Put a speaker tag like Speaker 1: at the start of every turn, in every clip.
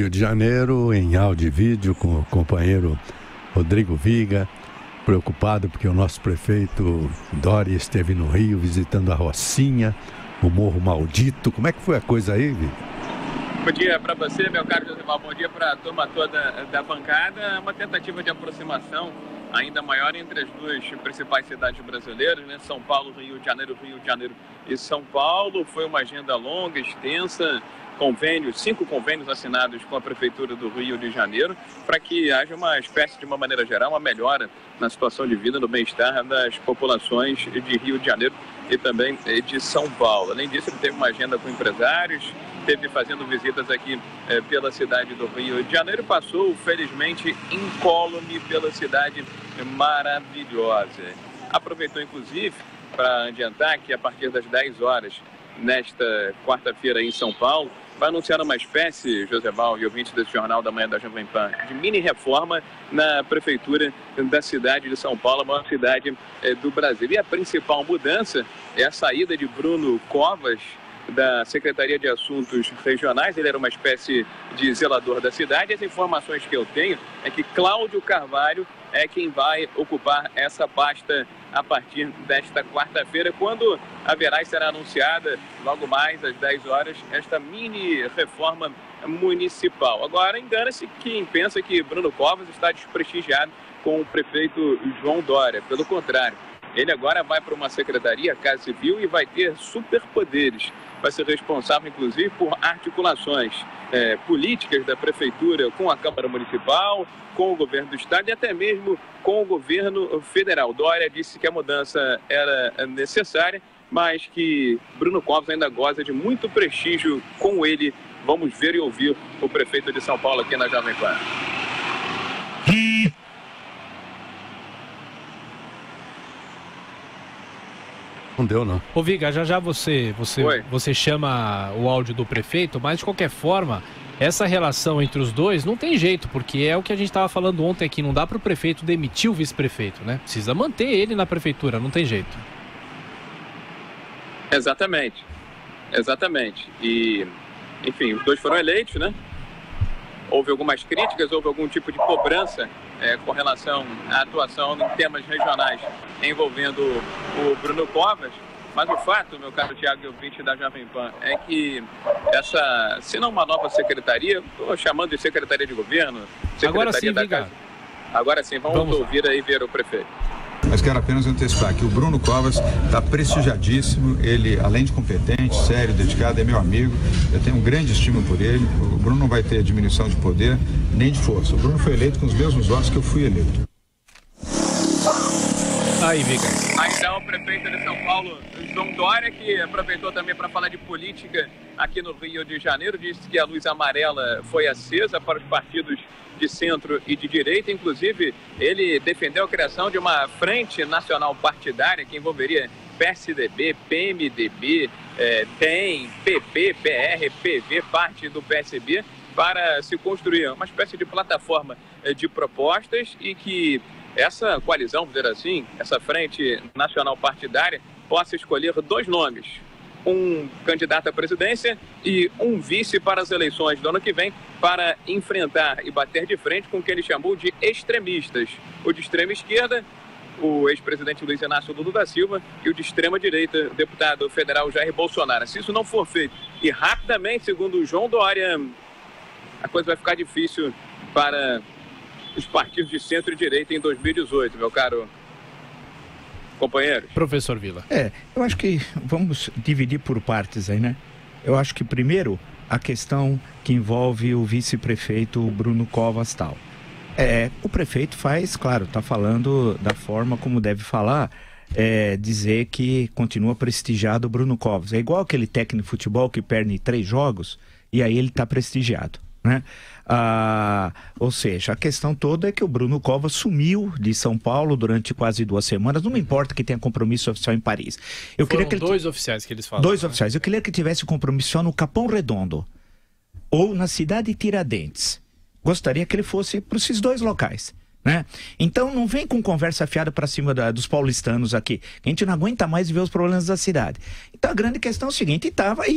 Speaker 1: Rio de Janeiro, em áudio e vídeo, com o companheiro Rodrigo Viga, preocupado porque o nosso prefeito Dória esteve no Rio visitando a Rocinha, o Morro Maldito. Como é que foi a coisa aí, Viga?
Speaker 2: Bom dia para você, meu caro Josemar. Bom dia para a turma toda da bancada. Uma tentativa de aproximação ainda maior entre as duas principais cidades brasileiras, né? São Paulo, Rio de Janeiro e São Paulo. Foi uma agenda longa, extensa, convênios, 5 convênios assinados com a Prefeitura do Rio de Janeiro, para que haja uma espécie, de uma maneira geral, uma melhora na situação de vida, no bem-estar das populações de Rio de Janeiro e também de São Paulo. Além disso, ele teve uma agenda com empresários, esteve fazendo visitas aqui pela cidade do Rio de Janeiro, passou, felizmente, incólume pela cidade maravilhosa. Aproveitou, inclusive, para adiantar que a partir das 10 horas, nesta quarta-feira em São Paulo, vai anunciar uma espécie, Josebal e ouvintes desse Jornal da Manhã da Jovem Pan, de mini-reforma na prefeitura da cidade de São Paulo, a maior cidade do Brasil. E a principal mudança é a saída de Bruno Covas da Secretaria de Assuntos Regionais. Ele era uma espécie de zelador da cidade. As informações que eu tenho é que Cláudio Carvalho é quem vai ocupar essa pasta a partir desta quarta-feira, quando haverá e será anunciada, logo mais às 10 horas, esta mini-reforma municipal. Agora, engana-se quem pensa que Bruno Covas está desprestigiado com o prefeito João Dória. Pelo contrário, ele agora vai para uma secretaria, Casa Civil, e vai ter superpoderes. Vai ser responsável, inclusive, por articulações políticas da prefeitura com a Câmara Municipal, com o governo do estado e até mesmo com o governo federal. Dória disse que a mudança era necessária, mas que Bruno Covas ainda goza de muito prestígio com ele. Vamos ver e ouvir o prefeito de São Paulo aqui na Jovem Pan.
Speaker 1: Não deu, não.
Speaker 3: Ô Viga, já você chama o áudio do prefeito, mas de qualquer forma, essa relação entre os dois não tem jeito, porque é o que a gente estava falando ontem aqui, não dá para o prefeito demitir o vice-prefeito, né? Precisa manter ele na prefeitura, não tem jeito.
Speaker 2: Exatamente. E, enfim, os dois foram eleitos, né? Houve algumas críticas, houve algum tipo de cobrança com relação à atuação em temas regionais envolvendo o Bruno Covas, mas o fato, meu caro Thiago e ouvinte da Jovem Pan, é que essa, se não uma nova secretaria, estou chamando de secretaria de governo, secretaria
Speaker 3: agora sim,
Speaker 2: da Casa. Agora sim, vamos ouvir aí ver o prefeito.
Speaker 4: Mas quero apenas antecipar que o Bruno Covas está prestigiadíssimo, ele, além de competente, sério, dedicado, é meu amigo, eu tenho um grande estima por ele. O Bruno não vai ter diminuição de poder nem de força. O Bruno foi eleito com os mesmos votos que eu fui eleito.
Speaker 3: Aí, Viga.
Speaker 2: Então, o prefeito de São Paulo, João Dória, que aproveitou também para falar de política aqui no Rio de Janeiro, disse que a luz amarela foi acesa para os partidos de centro e de direita. Inclusive, ele defendeu a criação de uma frente nacional partidária que envolveria PSDB, PMDB, DEM, PP, PR, PV, parte do PSB, para se construir uma espécie de plataforma de propostas e que essa coalizão, vamos dizer assim, essa frente nacional partidária, possa escolher 2 nomes. Um candidato à presidência e um vice para as eleições do ano que vem, para enfrentar e bater de frente com o que ele chamou de extremistas. O de extrema esquerda, o ex-presidente Luiz Inácio Lula da Silva, e o de extrema direita, o deputado federal Jair Bolsonaro. Se isso não for feito, e rapidamente, segundo o João Dória, a coisa vai ficar difícil para os partidos de centro e direita em 2018, meu caro companheiro.
Speaker 3: Professor Vila.
Speaker 5: Eu acho que vamos dividir por partes aí, né? Eu acho que primeiro a questão que envolve o vice-prefeito Bruno Covas tal. O prefeito faz, claro, está falando da forma como deve falar, dizer que continua prestigiado o Bruno Covas. É igual aquele técnico de futebol que perde 3 jogos e aí ele está prestigiado, né? Ou seja, a questão toda é que o Bruno Covas sumiu de São Paulo durante quase 2 semanas. Não me importa que tenha compromisso oficial em Paris.
Speaker 3: Foram 2 oficiais que eles falam.
Speaker 5: 2 oficiais. Eu queria que tivesse compromisso só no Capão Redondo ou na cidade de Tiradentes. Gostaria que ele fosse para esses 2 locais. né? Então não vem com conversa fiada para cima dos paulistanos aqui. A gente não aguenta mais ver os problemas da cidade. Então a grande questão é o seguinte,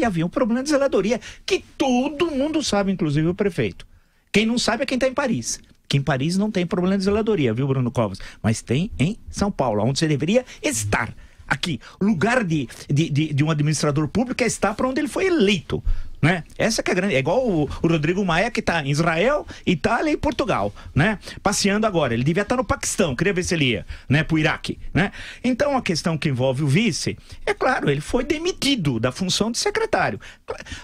Speaker 5: havia um problema de zeladoria, que todo mundo sabe, inclusive o prefeito. Quem não sabe é quem está em Paris. Que em Paris não tem problema de zeladoria, viu, Bruno Covas? Mas tem em São Paulo, onde você deveria estar. Aqui, o lugar de um administrador público é estar para onde ele foi eleito, né? Essa que é a grande... É igual o Rodrigo Maia, que está em Israel, Itália e Portugal, né? Passeando agora. Ele devia estar no Paquistão, queria ver se ele ia, né? Para o Iraque, né? Então, a questão que envolve o vice, é claro, ele foi demitido da função de secretário.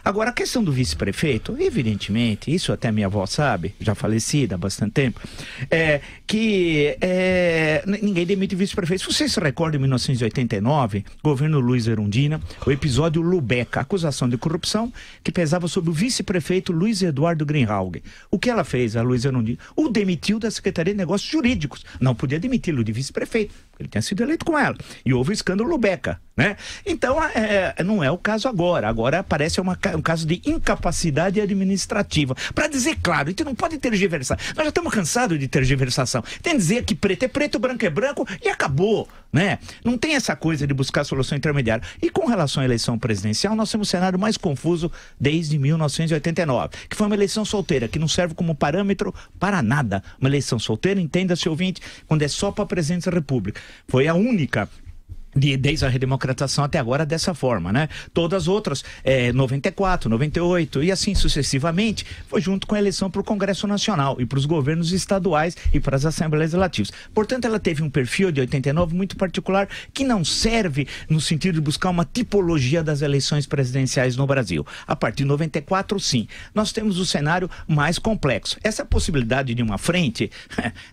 Speaker 5: Agora, a questão do vice-prefeito, evidentemente, isso até minha avó sabe, já falecida há bastante tempo, ninguém demite vice-prefeito. Se você se recorda, em 1989, governo Luiz Erundina, o episódio Lubeca, acusação de corrupção, que pesava sobre o vice-prefeito Luiz Eduardo Greenhalgh. O que ela fez, a Luiz Erundina? O demitiu da Secretaria de Negócios Jurídicos. Não podia demiti-lo de vice-prefeito, porque ele tinha sido eleito com ela. E houve o escândalo Lubeca, né? Então, não é o caso agora. Agora parece um caso de incapacidade administrativa. Para dizer claro, a gente não pode tergiversar. Nós já estamos cansados de tergiversação. Tem que dizer que preto é preto, branco é branco e acabou, né? Não tem essa coisa de buscar solução intermediária. E com relação à eleição presidencial, nós temos o cenário mais confuso desde 1989, que foi uma eleição solteira, que não serve como parâmetro para nada. Uma eleição solteira, entenda-se, ouvinte, quando é só para a presidência da República. Foi a única desde a redemocratização até agora dessa forma, né? Todas as outras, 94, 98 e assim sucessivamente, foi junto com a eleição para o Congresso Nacional e para os governos estaduais e para as Assembleias Legislativas. Portanto, ela teve um perfil de 89 muito particular que não serve no sentido de buscar uma tipologia das eleições presidenciais no Brasil. A partir de 94, sim. Nós temos o cenário mais complexo. Essa possibilidade de uma frente,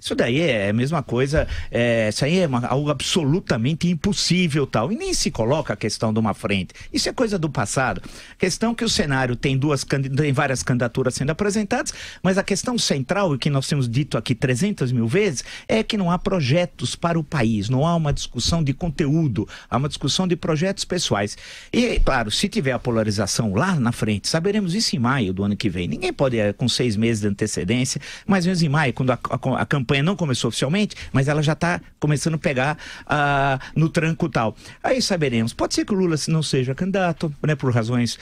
Speaker 5: isso daí é a mesma coisa, isso aí é algo absolutamente impossível. Tal, e nem se coloca a questão de uma frente. Isso é coisa do passado. Questão que o cenário tem várias candidaturas sendo apresentadas, mas a questão central, e que nós temos dito aqui 300 mil vezes, é que não há projetos para o país, não há uma discussão de conteúdo, há uma discussão de projetos pessoais. E, claro, se tiver a polarização lá na frente, saberemos isso em maio do ano que vem. Ninguém pode, com 6 meses de antecedência, mas mesmo em maio, quando a campanha não começou oficialmente, mas ela já está começando a pegar no tranco tal. Aí saberemos. Pode ser que o Lula não seja candidato, né, por razões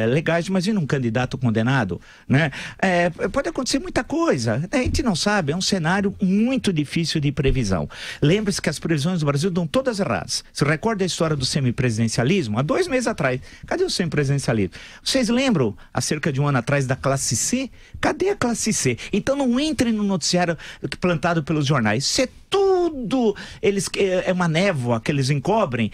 Speaker 5: legais, mas vindo um candidato condenado, né? Pode acontecer muita coisa. A gente não sabe, é um cenário muito difícil de previsão. Lembre-se que as previsões do Brasil dão todas erradas. Se recorda a história do semipresidencialismo? Há 2 meses atrás. Cadê o semipresidencialismo? Vocês lembram, há cerca de um ano atrás, da classe C? Cadê a classe C? Então não entrem no noticiário plantado pelos jornais. Isso é tudo, é uma névoa que eles encobrem,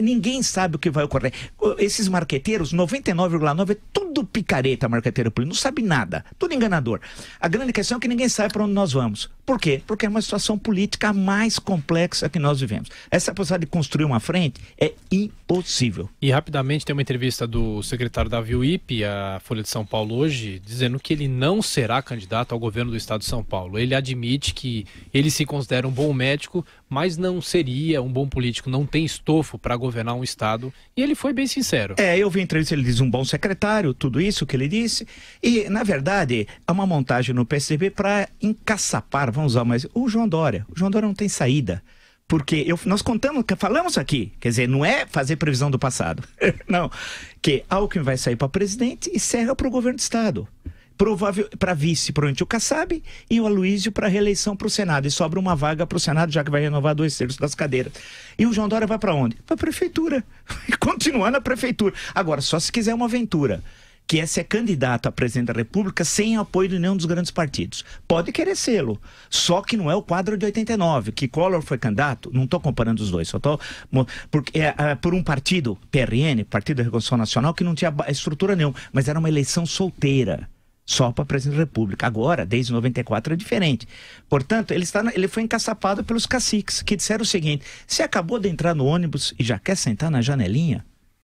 Speaker 5: ninguém sabe o que vai ocorrer. Esses marqueteiros, 99,9% é tudo picareta, marqueteiro político, não sabe nada, tudo enganador. A grande questão é que ninguém sabe para onde nós vamos. Por quê? Porque é uma situação política mais complexa que nós vivemos. Essa possibilidade de construir uma frente é impossível.
Speaker 3: E rapidamente tem uma entrevista do secretário da VIUIP, a Folha de São Paulo hoje, dizendo que ele não será candidato ao governo do estado de São Paulo. Ele admite que ele se considera um bom médico, mas não seria um bom político, não tem estofo para governar um estado, e ele foi bem sincero.
Speaker 5: Eu vi a entrevista, ele diz um bom secretário, tudo isso que ele disse, e na verdade é uma montagem no PSDB para encaçapar, vamos usar mais, o João Dória não tem saída. Porque nós falamos aqui, quer dizer, não é fazer previsão do passado, não, que Alckmin vai sair para presidente e Serra para o governo do estado. Provável para vice, provavelmente o Kassab, e o Aloysio para reeleição para o Senado. E sobra uma vaga para o Senado, já que vai renovar 2/3 das cadeiras. E o João Dória vai para onde? Para a prefeitura. E continuar na prefeitura. Agora, só se quiser uma aventura, que é ser candidato a presidente da República sem apoio de nenhum dos grandes partidos. Pode querer sê-lo, só que não é o quadro de 89, que Collor foi candidato, não estou comparando os dois, só estou... Porque por um partido, PRN, Partido da Reconstrução Nacional, que não tinha estrutura nenhuma, mas era uma eleição solteira. Só para presidente da República. Agora, desde 94, é diferente. Portanto, ele foi encaçapado pelos caciques, que disseram o seguinte: você acabou de entrar no ônibus e já quer sentar na janelinha?